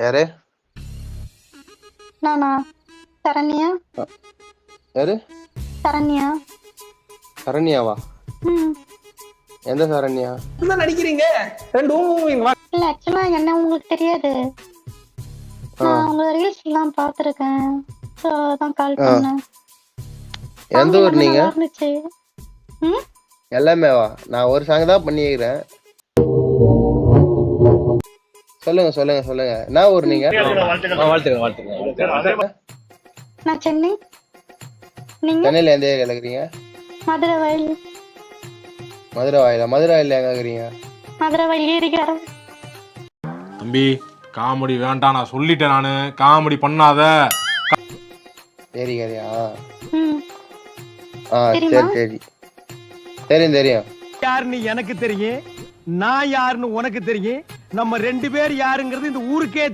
யாரு? நானா? சரண்யா. யாரு? சரண்யா. சரண்யாவா? எந்த சரண்யா? நடிக்கிறீங்க இல்ல ஆக்சுவலா என்ன உங்களுக்கு தெரியாது. நான் உங்க ரீல்ஸ் எல்லாம் பாத்துருக்கேன். சோ அதான் கால் பண்ணேன். எந்த ஊர் நீங்க? நல்லா இருந்துச்சு. எல்லாமேவா? நான் ஒரு சாங் தான் பண்ணிக்கிறேன். சொல்லுங்க சொல்லுங்க சொல்லுங்க. என்ன ஊர் நீங்க? நான் சென்னை. நீங்க? சென்னையில எந்த ஏரியால இருக்கிறீங்க? மதுரை வயல். மதுரை வாயிலா? மதுரை வாயில எங்க இருக்கிறீங்க? மதுரை வயல் ஏரிக்கார. தம்பி காமெடி வேண்டாம், நான் சொல்லிட்டேன். நானு காமெடி பண்ணாத. ஏரிக்காரியா? தெரியுமா? சரி சரி தெரியும் தெரியும். யாருன்னு எனக்கு தெரியும், நான் யாருன்னு உனக்கு தெரியும். நம்ம 2 பேர் யாருங்கிறது இந்த ஊருக்கே